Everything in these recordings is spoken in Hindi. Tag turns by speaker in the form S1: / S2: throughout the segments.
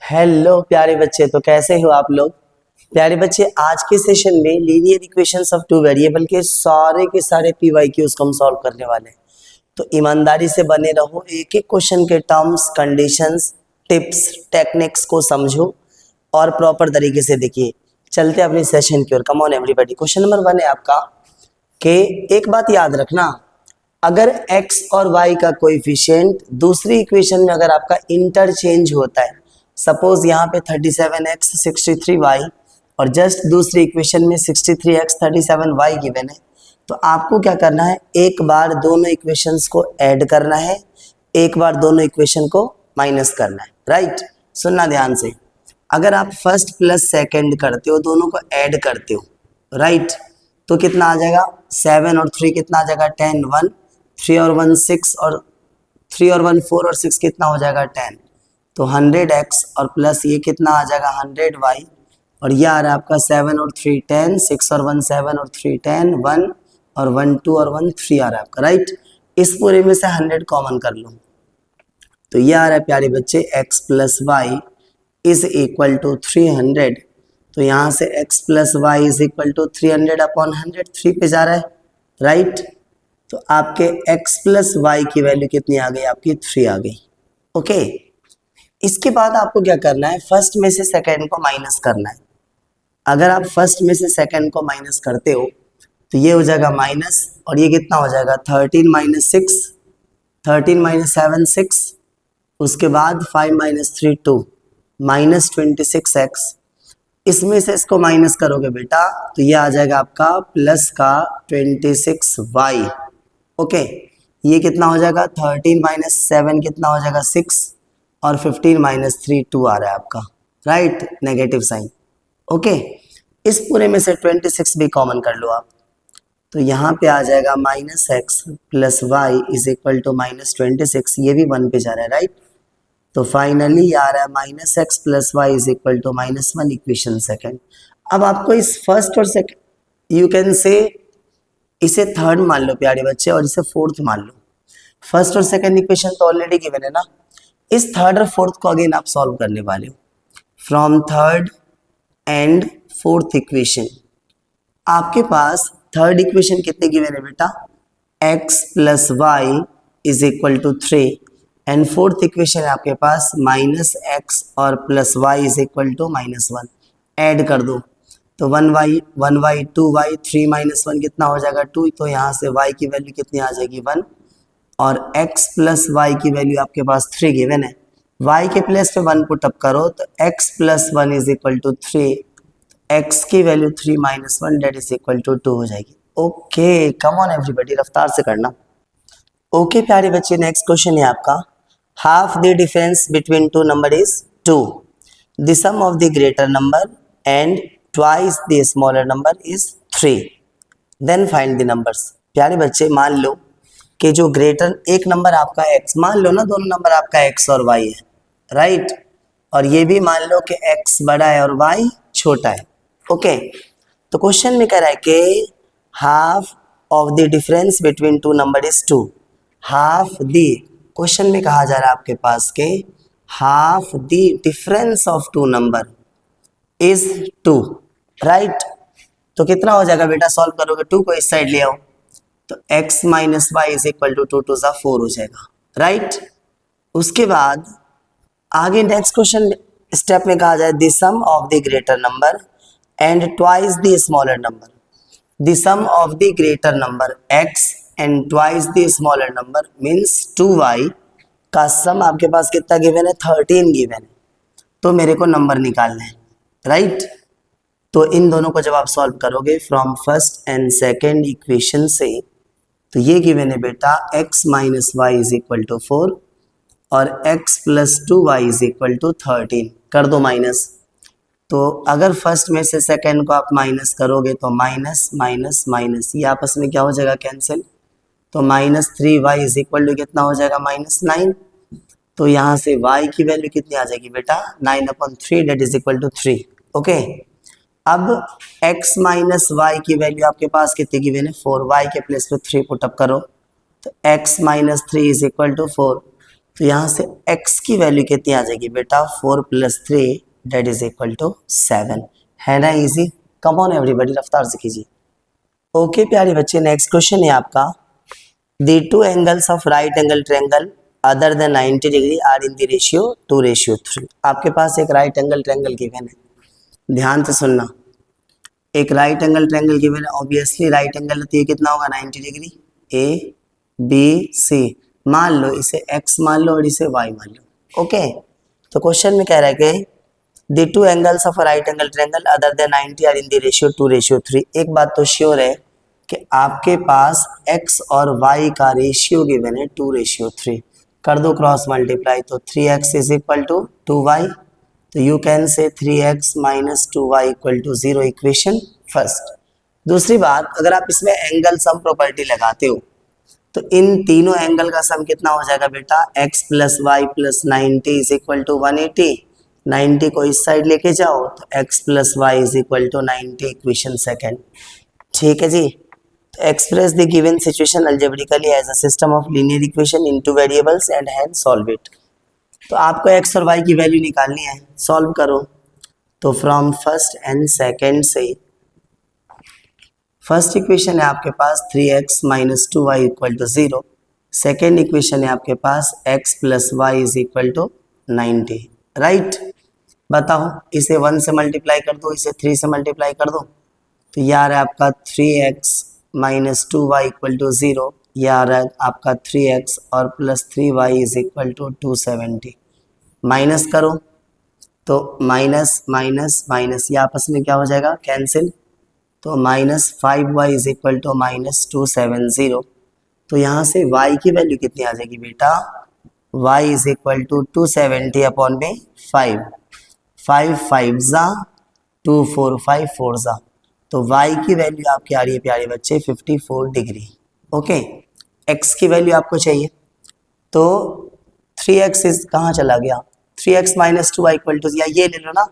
S1: हेलो प्यारे बच्चे, तो कैसे हो आप लोग। प्यारे बच्चे, आज के सेशन में linear equations of two variable के सारे पीवाईक्यूज को हम सॉल्व करने वाले हैं। तो ईमानदारी से बने रहो, एक एक क्वेश्चन के टर्म्स, कंडीशंस, टिप्स, टेक्निक्स को समझो और प्रॉपर तरीके से देखिए। चलते अपनी सेशन की ओर। Come on everybody. Question number 1 है आपका कि एक बात याद रखना, अगर x और y का कोएफिशिएंट दूसरी इक्वेशन में अगर आपका इंटरचेंज होता है, सपोज यहाँ पे 37x 63y और जस्ट दूसरी इक्वेशन में 63x 37y गिवन है, तो आपको क्या करना है, एक बार दोनों इक्वेशंस को ऐड करना है, एक बार दोनों इक्वेशन को माइनस करना है। राइट, सुनना ध्यान से। अगर आप फर्स्ट प्लस सेकंड करते हो, दोनों को ऐड करते हो, राइट, तो कितना आ जाएगा, 7 और 3 कितना आ जाएगा, 10, 1, 3 और 1 6 और 3 और 1 4 और 6 कितना हो जाएगा, 10। तो 100x और प्लस ये कितना आ जाएगा 100y, और ये आ रहा है आपका 7 और 3 10, 6 और 1 7 और 3 10, 1 और 1 2 और 1 3 आ रहा है आपका। राइट, इस पूरे में से 100 कॉमन कर लो, तो ये आ रहा है प्यारे बच्चे x plus y is equal to 300। तो यहाँ से x plus y is equal to 300 upon 100, 3 पे जा रहा है। राइट, तो आपके x प्लस वाई की वैल्यू कितनी आ गई, आपकी 3 आ गई। ओके, इसके बाद आपको क्या करना है, फर्स्ट में से सेकंड को माइनस करना है। अगर आप फर्स्ट में से सेकंड को माइनस करते हो तो ये हो जाएगा माइनस, और ये कितना हो जाएगा 13 माइनस 6, 13 माइनस 7 6, उसके बाद 5 माइनस 3 2, माइनस 26x। इसमें से इसको माइनस करोगे बेटा तो ये आ जाएगा आपका प्लस का 26y। ओके, ये कितना हो जाएगा 13 माइनस 7 कितना हो जाएगा 6, और 15 माइनस 3 2 आ रहा है आपका। Right, negative sign. ओके, इस पूरे में से 26 भी कॉमन कर लो आप, तो यहाँ पे आ जाएगा minus x plus y is equal to minus 26, ये भी 1 पे जा रहा है। राइट, तो फाइनली आ रहा है minus x plus y is equal to -1 equation second. अब आपको इस फर्स्ट और सेकेंड, यू कैन से इसे थर्ड मान लो प्यारे बच्चे, और इसे फोर्थ मान लो। फर्स्ट और सेकेंड इक्वेशन तो ऑलरेडी गिवन है ना, इस थर्ड और फोर्थ को अगेन आप सॉल्व करने वाले हो। From third and fourth equation, आपके पास थर्ड इक्वेशन कितने गिवन है बेटा, x plus y is equal to 3, and fourth equation है आपके पास माइनस एक्स और plus y is equal to -1। Add कर दो तो 1y 1y 2y 3 माइनस 1 कितना हो जाएगा 2, तो यहाँ से y की वैल्यू कितनी आ जाएगी 1, और x प्लस वाई की वैल्यू आपके पास 3 गिवन है, y के प्लेस पे 1 पुट अप करो तो x plus 1 is equal to 3, x की value 3 minus 1 that is equal to 2 हो जाएगी। ओके, कम ऑन एवरीबॉडी, रफ्तार से करना। ओके प्यारे बच्चे, नेक्स्ट क्वेश्चन है आपका, half the difference between two number is 2, the sum of the greater number and twice the smaller number is 3, then find the numbers. प्यारे बच्चे, मान लो कि जो ग्रेटर एक नंबर आपका x, मान लो ना दोनों नंबर आपका x और y है, राइट, और ये भी मान लो कि x बड़ा है और y छोटा है। ओके, तो क्वेश्चन में कह रहा है कि half of the difference between two number is 2, half the, question में कहा जा रहा है आपके पास के half the difference of two number is 2। Right, तो कितना हो जाएगा बेटा, सॉल्व करोगे 2 को इस साइड ले आओ तो x minus y is equal to 2 2 ज़ा 4 हो जाएगा। राइट, उसके बाद आगे नेक्स्ट क्वेश्चन स्टेप में कहा जाए the sum of the greater number and twice the smaller number, the sum of the greater number x and twice the smaller number means 2y का सम आपके पास कितना गिवन है, 13 गिवन है, तो मेरे को नंबर निकालना है। राइट, तो इन दोनों को जब आप सॉल्व करोगे from first and second equation से, तो ये गिवन है बेटा x minus y is equal to 4 और x plus 2y is equal to 13, कर दो माइनस। तो अगर फर्स्ट में से सेकेंड को आप माइनस करोगे तो माइनस माइनस माइनस, ये आपस में क्या हो जाएगा, कैंसिल, तो -3y इज इक्वल टू कितना हो जाएगा -9, तो यहाँ से y की वैल्यू कितनी आ जाएगी बेटा 9/3 that is equal to 3। Okay, अब x माइनस वाई की वैल्यू आपके पास कितनी गिवन है 4, y के प्लेस पे 3 पुट अप करो तो x minus 3 is equal to 4, तो यहाँ से x की वैल्यू कितनी आ जाएगी बेटा 4 + 3 दैट इज इक्वल टू 7। है ना इजी? कम ऑन एवरीबॉडी, रफ्तार से कीजिए। ओके प्यारे बच्चे, नेक्स्ट क्वेश्चन है आपका, the two angles of right angle triangle other than 90 degree are in the ratio 2:3। आपके पास एक राइट एंगल ट्रायंगल गिवन है, ध्यान से सुनना। एक राइट एंगल ट्रायंगल गिवन है, ऑब्वियसली राइट एंगल तो ये कितना होगा 90 डिग्री, ए बी सी। मान लो इसे x मान लो और इसे y मान लो। ओके, तो क्वेश्चन में कह रहा है कि the two angles of a right angle triangle other than 90 are in the ratio 2:3। एक बात तो श्योर है कि आपके पास x और y का रेशियो गिवन है 2:3। कर दो क्रॉस मल्टीप्लाई, तो 3x is equal to 2y, तो you can say 3x - 2y equal to 0, equation first. दूसरी बात, अगर आप इसमें एंगल सम प्रॉपर्टी लगाते हो तो इन तीनों एंगल का सम कितना हो जाएगा बेटा, x + y + 90 is equal to 180। 90 को इस साइड लेके जाओ तो x + y is equal to 90, equation second. ठीक है जी। Express the given situation algebraically as a system of linear equation in two variables and hence solve it. तो आपको x और y की वैल्यू निकालनी है, सॉल्व करो। तो फ्रॉम फर्स्ट एंड सेकंड से, फर्स्ट इक्वेशन है आपके पास 3x - 2y equal to 0। Second equation है आपके पास x + y is equal to 90। Right, बताओ इसे 1 से मल्टीप्लाई कर दो, इसे 3 से मल्टीप्लाई कर दो, तो यार आपका 3x - 2y इक्वल टू 0, यार आपका 3x और +3y is equal to 270। Minus करो तो माइनस माइनस माइनस, ये आपस में क्या हो जाएगा, कैंसिल। तो -5y इज इक्वल टू -270। तो यहाँ से y की वैल्यू कितनी आ जाएगी बेटा, y is equal to 270 upon में 5, 5 5 ज़ा 2 4 5 4 ज़ा, तो y की वैल्यू आपकी आ रही है प्यारे बच्चे 54 डिग्री। ओके, x की वैल्यू आपको चाहिए, तो 3x इज कहाँ चला गया, 3x - 2y इक्वल टू, या ये ले लो ना,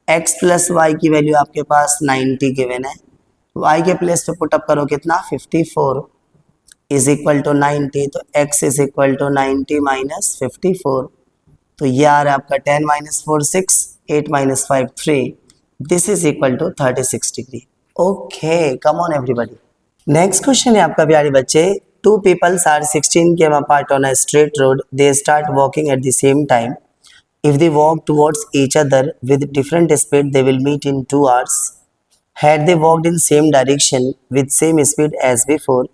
S1: x + y की वैल्यू आपके पास 90 गिवन है, y के प्लेस पे पुटअप करो कितना 54 इज इक्वल टू 90, तो x इज इक्वल टू 90 - 54, तो ये आ रहा है आपका 10 - 4 6, 8 - 5 3, this is equal to 36 degree. Okay, come on everybody. Next question है आपका प्यारे बच्चे, two peoples are 16 km apart on a straight road, they start walking at the same time. If they walk towards each other with different speed, they will meet in 2 hours. Had they walked in same direction with same speed as before,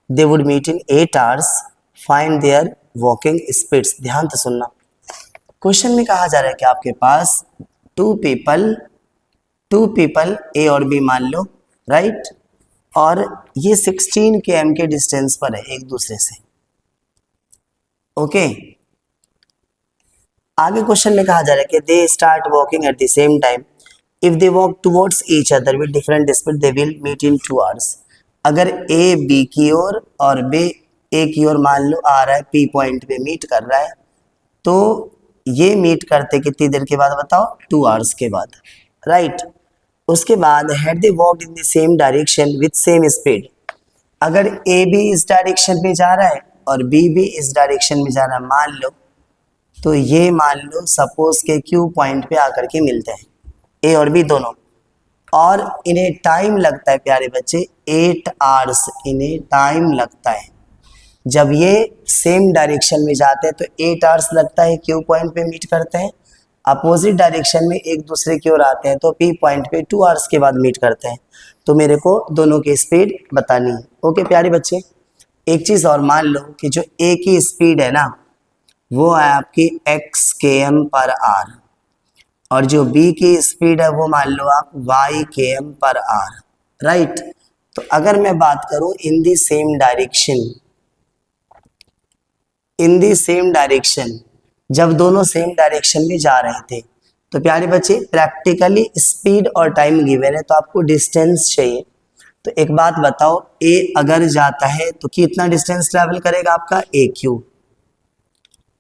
S1: they would meet in 8 hours. Find their walking speeds. ध्यान से सुनना, क्वेश्चन में कहा जा रहा है कि आपके पास टू पीपल ए और बी मान लो, राइट, और ये 16 km के डिस्टेंस पर है एक दूसरे से। ओके, आगे क्वेश्चन में कहा जा रहा है कि they start walking at the same time, if they walk towards each other with different speed they will meet in 2 hours। अगर ए बी की ओर और बी ए की ओर मान लो आ रहा है, पी पॉइंट पे मीट कर रहा है, तो ये मीट करते कितनी देर के बाद बताओ, 2 hours के बाद, राइट। उसके बाद had they walked in the same direction with same speed, अगर ए भी इस डायरेक्शन में जा रहा है और बी भी इस डायरेक्शन में जा रहा है मान लो, तो ये मान लो सपोज के क्यू पॉइंट पे आकर के मिलते हैं ए और बी दोनों, और इन्हें टाइम लगता है प्यारे बच्चे 8 hours, इन्हें टाइम लगता है। जब ये सेम डायरेक्शन में जाते हैं तो 8 hours लगता है क्यू पॉइंट पे मीट करते हैं, अपोजिट डायरेक्शन में एक दूसरे की ओर आते हैं तो पी पॉइंट पे 2 hours के बाद मीट करते हैं। तो मेरे को दोनों की स्पीड बतानी है। ओके प्यारे बच्चे, एक चीज़ और मान लो कि जो ए की स्पीड है ना वो है आपकी x km/h, और जो बी की स्पीड है वो मान लो आप y km/h, राइट। तो अगर मैं बात करूं इन दी सेम डायरेक्शन, जब दोनों सेम डायरेक्शन में जा रहे थे, तो प्यारे बच्चे प्रैक्टिकली स्पीड और टाइम गिवन है तो आपको डिस्टेंस चाहिए। तो एक बात बताओ, ए अगर जाता है तो कितना डिस्टेंस ट्रैवल करेगा आपका ए क्यू,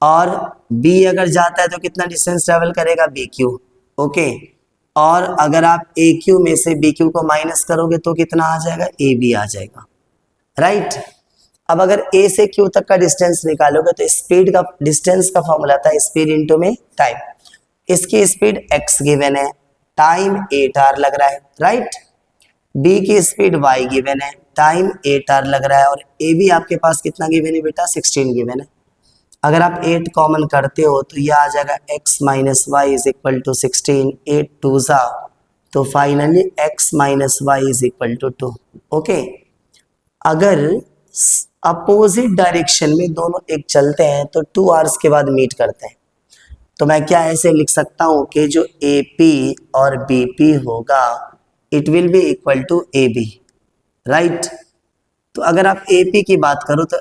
S1: और बी अगर जाता है तो कितना डिस्टेंस ट्रैवल करेगा बी क्यू। ओके, और अगर आप ए क्यू में से बी क्यू को माइनस करोगे तो कितना आ जाएगा, ए बी आ जाएगा, राइट। अब अगर ए से क्यू तक का डिस्टेंस निकालोगे तो स्पीड का डिस्टेंस का फॉर्मूला था स्पीड इनटू में टाइम। इसकी स्पीड x गिवन है, टाइम 8 आवर लग रहा है, राइट। बी की स्पीड y गिवन है, टाइम 8 आवर लग रहा है, और ए भी आपके पास कितना गिवन है बेटा, 16 गिवन है। अगर आप 8 कॉमन करते हो तो यह आ जाएगा x minus y is equal to 16, 8 टू ज़ा, तो finally x minus y is equal to 2। Okay, अगर अपोजिट डायरेक्शन में दोनों एक चलते हैं तो 2 आवर्स के बाद मीट करते हैं, तो मैं क्या ऐसे लिख सकता हूं कि जो AP और BP होगा it will be equal to AB, right. तो अगर आप AP की बात करो तो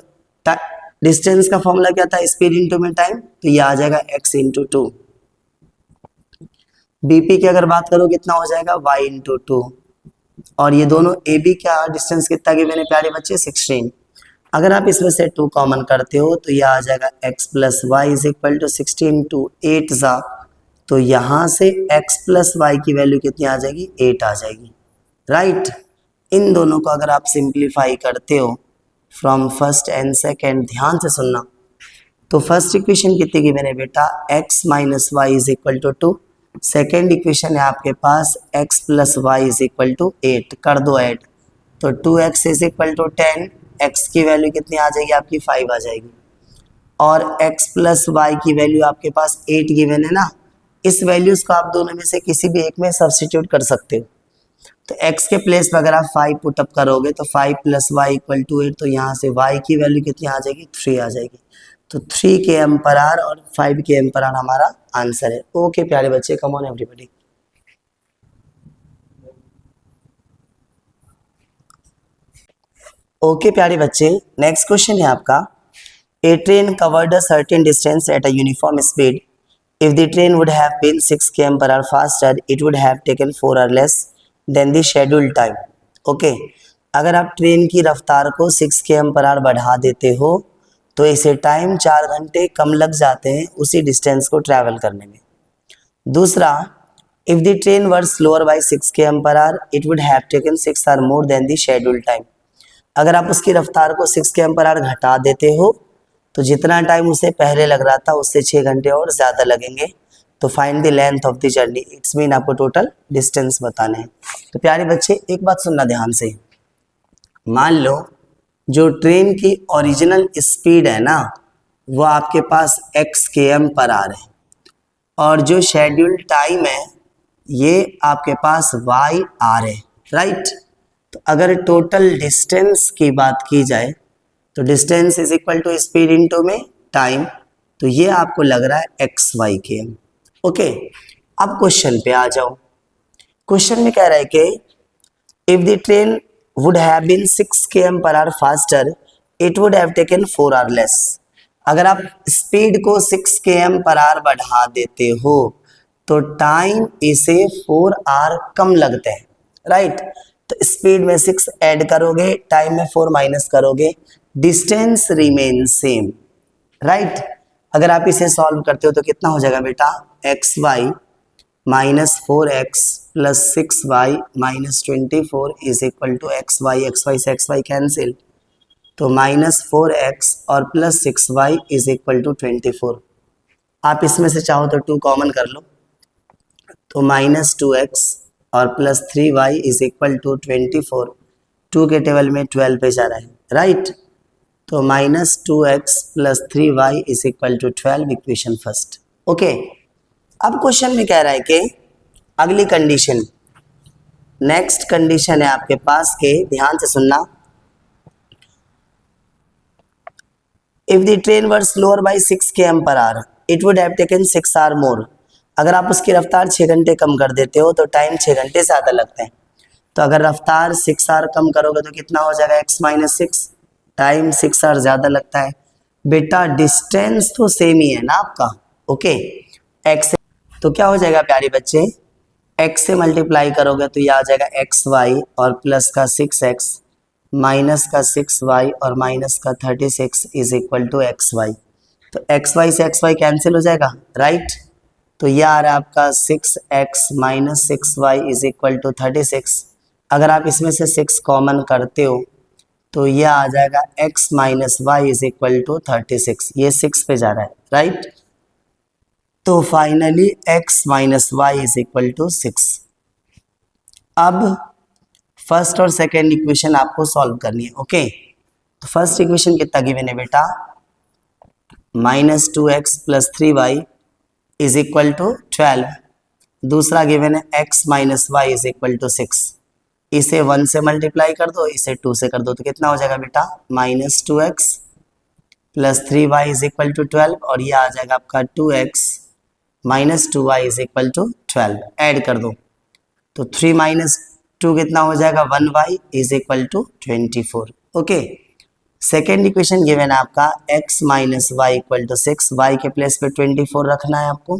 S1: डिस्टेंस का फॉर्मूला क्या था, स्पीड इनटू में टाइम, तो ये आ जाएगा x इंटू 2। BP की अगर बात करो कितना हो जाएगा, y इंटू 2, और ये दोनों AB क्या डिस्टेंस कितना कि मैंने प्यारे बच्चे 16। अगर आप इसमें से 2 कॉमन करते हो तो यह आ जाएगा x plus y is equal to 16 टू 8 ज़ा, तो यहाँ से x प्लस वाई की वैल्यू कितनी आ जाएगी, 8 आ जाएगी, राइट। इन दोनों को अगर आप सिंप्लीफाई करते हो फ्रॉम फर्स्ट एंड सेकेंड, ध्यान से सुनना, तो फर्स्ट इक्वेशन कितनी की मैंने बेटा, x minus y is equal to 2। Second equation है आपके पास x plus y is equal to 8, कर दो ऐड, तो 2x is equal to 10, x की वैल्यू कितनी आ जाएगी आपकी 5 आ जाएगी, और x प्लस वाई की वैल्यू आपके पास 8 गिवन है ना, इस वैल्यूज को आप दोनों में से किसी भी एक में सब्स्टिट्यूट कर सकते हो। तो x के प्लेस पर अगर आप 5 पुटअप करोगे तो 5 प्लस वाई इक्वल टू 8, तो यहाँ से y की वैल्यू कितनी आ जाएगी, 3 आ जाएगी। तो 3 km/h और 5 km/h हमारा आंसर है। ओके प्यारे बच्चे, कम ऑन एवरीबॉडी। ओके प्यारे बच्चे, नेक्स्ट क्वेश्चन है आपका, a train covered a certain distance at a uniform speed, if the train would have been 6 km/h faster it would have taken 4 hour less than the scheduled time. Okay, अगर आप ट्रेन की रफ्तार को 6 km/h बढ़ा देते हो तो इसे टाइम 4 घंटे कम लग जाते हैं उसी डिस्टेंस को ट्रैवल करने में। दूसरा, if the train were slower by 6 km/h it would have taken 6 hour more than the scheduled time. अगर आप उसकी रफ्तार को 6 km/h घटा देते हो तो जितना टाइम उसे पहले लग रहा था उससे 6 घंटे और ज़्यादा लगेंगे। तो find the length of the journey, it's mean आपको टोटल डिस्टेंस बताने हैं। तो प्यारे बच्चे एक बात सुनना ध्यान से, मान लो जो ट्रेन की ओरिजिनल स्पीड है ना वो आपके पास x km/h है, और जो शेड्यूल टाइम है ये आपके पास y/r है, राइट। तो अगर टोटल डिस्टेंस की बात की जाए तो distance is equal to speed into में टाइम, तो ये आपको लग रहा है xy km। ओके, अब क्वेश्चन पे आ जाओ। क्वेश्चन में कह रहा है कि if the train would have been 6 km/h faster it would have taken 4 hour less. अगर आप स्पीड को 6 km/h बढ़ा देते हो तो टाइम इसे 4 आवर कम लगते हैं, राइट। तो स्पीड में 6 ऐड करोगे, टाइम में 4 माइनस करोगे, डिस्टेंस रिमेन सेम, राइट। अगर आप इसे सॉल्व करते हो तो कितना हो जाएगा बेटा, xy minus 4x plus 6y minus 24 is equal to xy से xy कैंसिल, तो माइनस 4x और plus 6y is equal to 24। आप इसमें से चाहो तो 2 कॉमन कर लो, तो माइनस 2x और plus 3y is equal to 24, 2 के टेबल में 12 पे जा रहा है, राइट। तो minus 2x plus 3y is equal to 12, equation first. Okay, अब क्वेश्चन में कह रहा है कि अगली कंडीशन, नेक्स्ट कंडीशन है आपके पास के, ध्यान से सुनना, if the train were slower by 6 km/h it would have taken 6 hour more. अगर आप उसकी रफ्तार 6 घंटे कम कर देते हो तो टाइम 6 घंटे ज़्यादा लगते हैं। तो अगर रफ्तार 6 आवर कम करोगे तो कितना हो जाएगा, x माइनस 6, टाइम 6 आवर ज़्यादा लगता है। बेटा डिस्टेंस तो सेम ही है ना आपका, ओके। x तो क्या हो जाएगा प्यारे बच्चे, x से मल्टीप्लाई करोगे तो ये आ जाएगा xy और प्लस का 6x माइनस का 6y और माइनस का 36 इज इक्वल टू xy। तो xy से xy कैंसिल हो जाएगा, राइट। तो ये आ रहा है आपका 6x minus 6y is equal to 36। अगर आप इसमें से 6 कॉमन करते हो तो ये आ जाएगा x minus y is equal to 36, ये 6 पे जा रहा है, राइट। तो finally x minus y is equal to 6। अब फर्स्ट और सेकेंड इक्वेशन आपको सॉल्व करनी है, ओके। तो फर्स्ट इक्वेशन कितना गिवन है बेटा, -2x plus 3y is equal to 12। दूसरा गिवन है x minus y is equal to 6। इसे 1 से मल्टीप्लाई कर दो, इसे 2 से कर दो, तो कितना हो जाएगा बेटा, -2x plus 3y is equal to 12, और ये आ जाएगा आपका 2x minus 2y is equal to 12। Add कर दो, तो 3 माइनस 2 कितना हो जाएगा, 1y is equal to 24, okay. Second equation given है आपका x minus y equal to 6, y के प्लेस पे 24 रखना है आपको।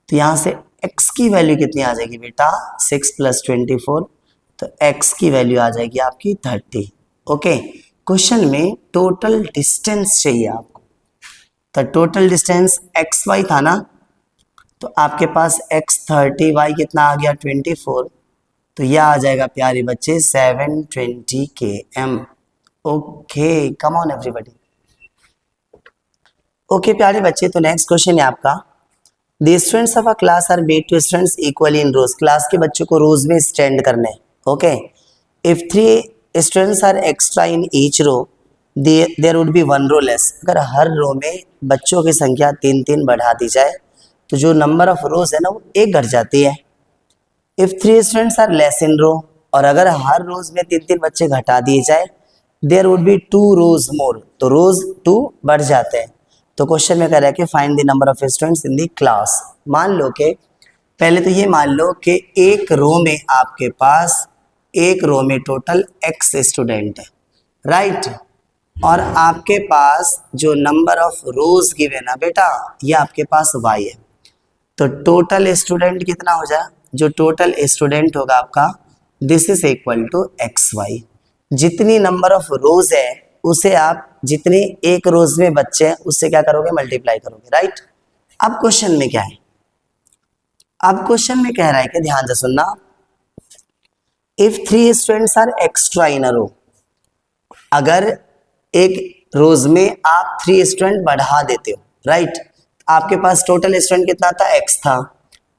S1: तो यहाँ से x की वैल्यू कितनी आ जाएगी बेटा, 6 प्लस 24, तो x की वैल्यू आ जाएगी आपकी 30, ओके। क्वेश्चन में टोटल डिस्टेंस चाहिए आपको, तो टोटल डिस्टेंस xy था ना, तो आपके पास x 30, y कितना आ गया 24, तो यह आ जाएगा प्यारे बच्चे 720 km, okay. Come on everybody, okay प्यारे बच्चे। तो नेक्स्ट क्वेश्चन है आपका, the students of a class are made to students equally in rows, class के बच्चों को रोज में स्टैंड करने, okay. If 3 students are extra in each row, there would be 1 row less. अगर हर रो में बच्चों की संख्या 3-3 बढ़ा दी जाए, तो जो नंबर ऑफ रोज है ना वो 1 घट जाती है। If 3 students are less in row, और अगर हर रोज में 3-3 बच्चे घटा दिए जाए, देयर वुड बी 2 रोज मोर, तो रोज 2 बढ़ जाते हैं। तो क्वेश्चन में कह रहा है कि find the number of students in the class. मान लो कि पहले तो ये मान लो कि एक रो में आपके पास, एक रो में टोटल x स्टूडेंट है, राइट। और आपके पास जो नंबर ऑफ रोज गिवन है बेटा, ये आपके पास y है। तो टोटल स्टूडेंट कितना हो जाए, जो टोटल स्टूडेंट होगा आपका, this is equal to xy। जितनी नंबर ऑफ रोज है उसे आप, जितने एक रोज में बच्चे हैं उससे क्या करोगे, मल्टीप्लाई करोगे, राइट। अब क्वेश्चन में क्या है, अब क्वेश्चन में कह रहा है कि ध्यान से सुनना, if 3 students are extra in a रो, अगर एक रोज में आप 3 स्टूडेंट बढ़ा देते हो, राइट। आपके पास टोटल स्टूडेंट कितना था, x था,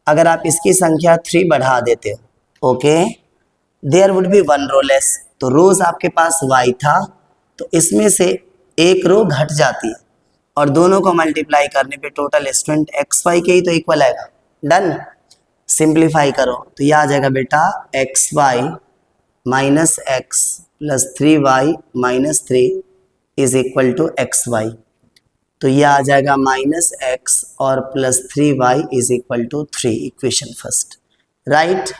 S1: अगर आप इसकी संख्या 3 बढ़ा देते हो, okay, there would be 1 row less, तो रोज आपके पास y था, तो इसमें से एक रो घट जाती है, और दोनों को मल्टीप्लाई करने पे टोटल स्टूडेंट xy के ही तो इक्वल आएगा। डन, सिंप्लीफाई करो, तो यह आ जाएगा बेटा xy minus x plus 3y minus 3 is equal to xy। तो यह आ जाएगा माइनस x और plus 3y is equal to 3, equation first, right.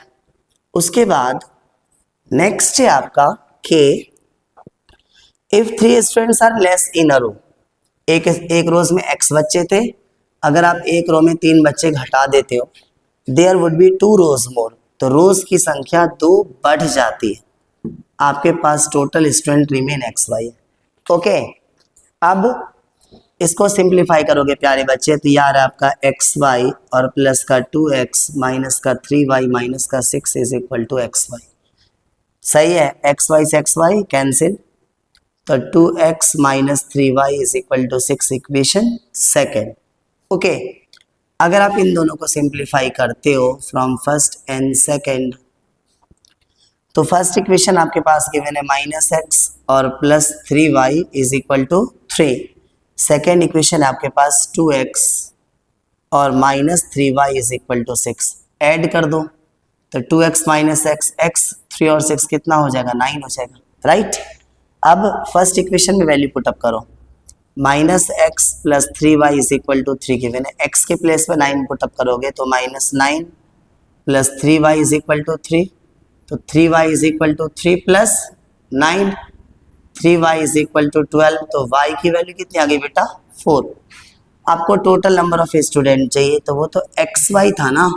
S1: उसके बाद नेक्स्ट है आपका के if 3 students are less in a row, एक रोज में x बच्चे थे, अगर आप एक रो में 3 बच्चे घटा देते हो, देयर वुड बी 2 रोज मोर, तो रोज की संख्या 2 बढ़ जाती है, आपके पास टोटल स्टूडेंट रिमेन xy है, ओके। अब इसको सिंप्लीफाई करोगे प्यारे बच्चे, तो यार आपका xy और प्लस का 2x माइनस का 3y माइनस का 6 इज इक्वल टू xy, सही है। xy से xy कैंसिल, तो 2x minus 3y is equal to 6, equation second, okay. अगर आप इन दोनों को सिंप्लीफाई करते हो फ्रॉम फर्स्ट एंड सेकेंड, तो फर्स्ट इक्वेशन आपके पास गिवन है माइनस एक्स और plus 3y is equal to 3। Second equation आपके पास 2x और minus 3y is equal to 6। Add कर दो, तो 2x माइनस x 3 और 6 कितना हो जाएगा, 9 हो जाएगा, राइट। अब फर्स्ट इक्वेशन में वैल्यू पुटअप करो, minus x plus 3y is equal to 3 given है, x के प्लेस पे 9 पुटअप करोगे तो minus 9 plus 3y is equal to 3, तो 3y is equal to 3 plus 9, 3y is equal to 12, तो y की वैल्यू कितनी आ गई बेटा 4। आपको टोटल नंबर ऑफ स्टूडेंट चाहिए, तो वो तो xy था ना।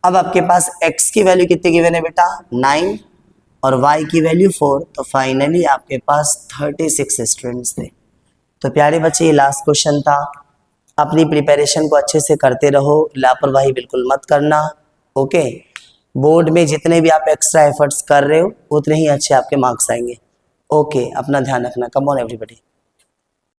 S1: अब आपके पास x की वैल्यू कितनी गिवन है बेटा 9 और y की वैल्यू 4, तो फाइनली आपके पास 36 स्टूडेंट्स थे। तो प्यारे बच्चे ये लास्ट क्वेश्चन था, अपनी प्रिपरेशन को अच्छे से करते रहो, लापरवाही बिल्कुल मत करना, ओके। बोर्ड में जितने भी आप एक्स्ट्रा एफर्ट्स कर रहे हो उतने ही अच्छे आपके मार्क्स आएंगे, ओके, अपना ध्यान रखना। कम ऑन एवरीबॉडी।